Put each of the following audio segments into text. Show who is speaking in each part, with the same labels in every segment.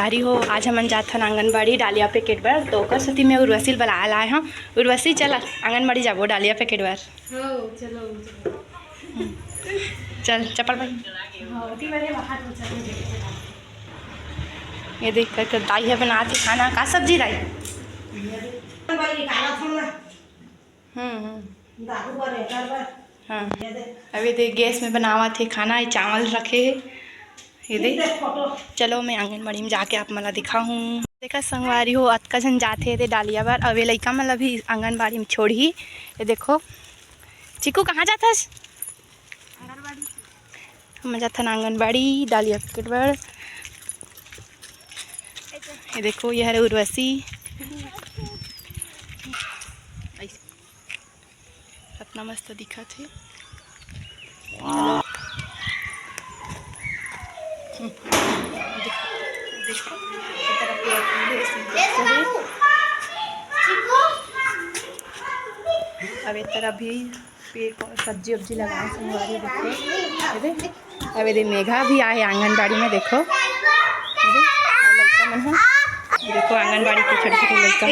Speaker 1: संगवारी हो, आज हमन जाथन आंगनबाड़ी डालिया पैकेट बर। तो ओकर सेती में उर्वशी बुला लाए हाँ। उर्वशी चल आंगनबाड़ी जाबो डालिया पैकेट बर।
Speaker 2: चलो
Speaker 1: चल चप्पल भाई। ये देख कर दाई है बनाती खाना का सब्जी दाई। हाँ अभी देख गैस में बनावा थे खाना, ये चावल रखे है। ये देख चलो मैं आंगनबाड़ी में जाके आप मला दिखाऊँ। देखा संगवारी हो अतका जन जाते थे डालिया बार। अब ये लड़का मतलब भी आंगनबाड़ी में छोड़ी। ये देखो चिकू कहाँ जाता है? आंगनबाड़ी। हम जाथन आंगनबाड़ी डालिया पैकेट बार। ये देखो ये है उर्वशी। इतना मस्त दिखा थे। अब एक तरफ भी पेड़ सब्जी उब्जी लगाए संगवारी देखो। अब ये मेघा भी आए आंगनबाड़ी में देखो। लड़का मन है देखो आंगनबाड़ी के छोटे छोटे लड़का।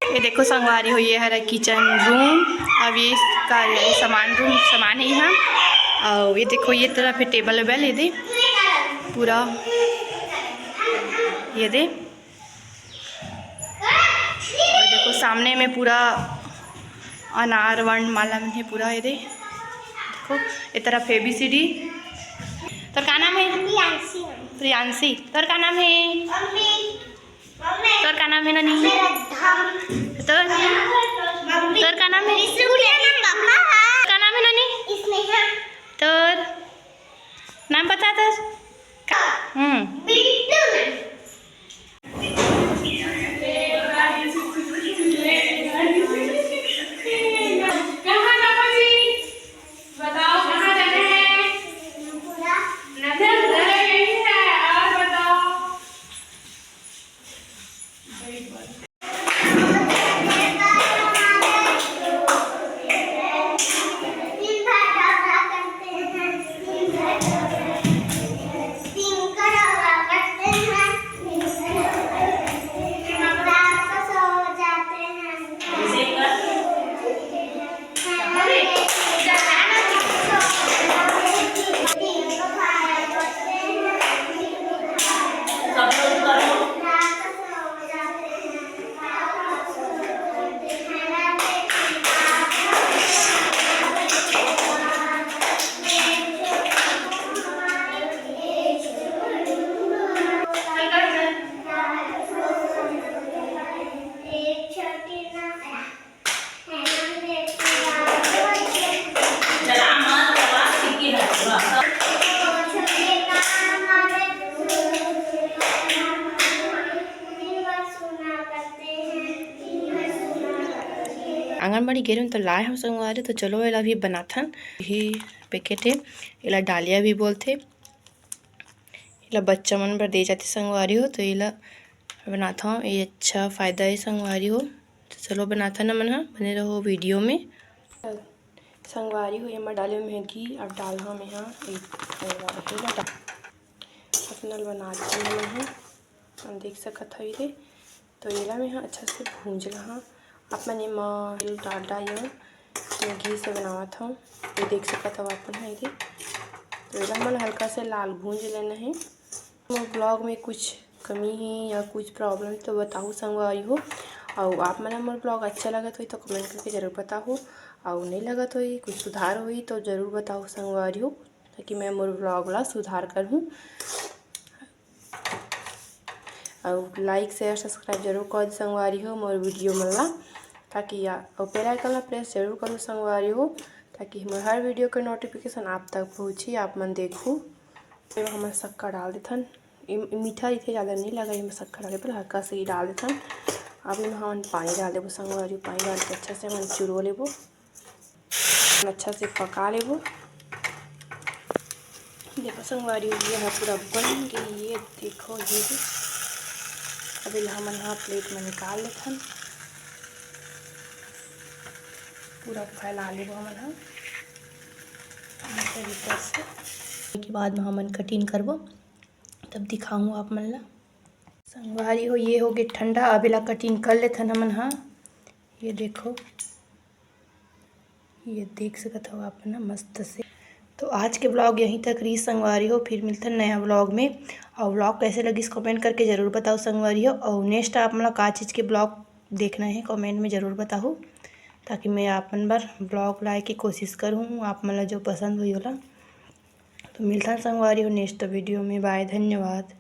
Speaker 1: ये देखो संगवारी हो ये है किचन रूम। अब ये इसका सामान रूम सामान है यहाँ। और ये देखो ये तरफ है टेबल वेबल। ये दे पूरा ये दे। और देखो सामने में पूरा अनार वर्ण माला में है पूरा। ये दे देखो ये तरफ ABCD। तोर का नाम है? प्रियांशी। तोर का नाम है? तोर का नाम है ननी? तोर का नाम है? का नाम है ननी? तोर नाम बता तोर। आंगनबाड़ी गेरन तो लाए हम संगवारी। तो चलो एला भी बनाथन। ही पैकेट है एला डालिया भी बोलते। एला बच्चा मन बर दे जाते संगवारी हो। तो एला बनाता हूँ। ये अच्छा फ़ायदा है संगवारी हो। तो चलो बनाथा न मन बने रहो वीडियो में। संगवारी हो ये डाले मैगी। अब डाल हम यहाँ अपना बनाते हैं हम देख सकत है। ये तो एला में यहाँ अच्छा से भूंज रहा। अपन ये डालडा ये घी से बनावत हूँ। ये देख सकत हो अपन है। ये तो एकदम मन हल्का से लाल भूंज लेना है। ब्लॉग में कुछ कमी है या कुछ प्रॉब्लम तो बताओ संगवारी हो। और आप मन मोर ब्लॉग अच्छा लगत हुई तो कमेंट करके ज़रूर बताओ। और नहीं लगत हुई कुछ सुधार हुई तो ज़रूर बताओ संगवारी हो, ताकि मैं मोर ब्लॉग ला सुधार करूँ। और लाइक शेयर सब्सक्राइब जरूर कर संगवारी हो मोर वीडियो मन ला, ताकि और बेल आइकन ला प्रेस जरूर करो संगवारी हो, ताकि हमारे हर वीडियो के नोटिफिकेशन आप तक पहुँची आप मन देखूँ। हम शक्कर डाल देथन। मीठा इतने ज़्यादा नहीं लगा। इसमें शक्कर डाले पर हल्का से ही डाल देथन। अब इनमें हम पानी डाल देबो संगवारी। पानी डाल के अच्छा से हम चुरो लेबो, अच्छा से पका लेबो। देखो संगवारी ये है पूरा बन गई। ये देखो ये अभी हम यहाँ प्लेट में निकाल लेथन। पूरा फैला लेबो हम तरीके से। के बाद में हमन कटिंग करबो तब दिखाऊँ आप मन ला। संगवारी हो ये हो गए ठंडा, अब एला कटिंग कर लेथन हमन हा। ये देखो, ये देख सकत हो आप ना मस्त से। तो आज के ब्लॉग यहीं तक रही संगवारी हो, फिर मिलते हैं नया ब्लॉग में। और ब्लॉग कैसे लगी कमेंट करके ज़रूर बताओ संगवारी हो। और नेक्स्ट आप मतलब का चीज़ के ब्लॉग देखना है कमेंट में ज़रूर बताओ, ताकि मैं आपन बार ब्लॉग लाए की कोशिश करूँ आप मतलब जो पसंद हुई होला। तो मिलता है संगवारी हो नेक्स्ट वीडियो में। बाय, धन्यवाद।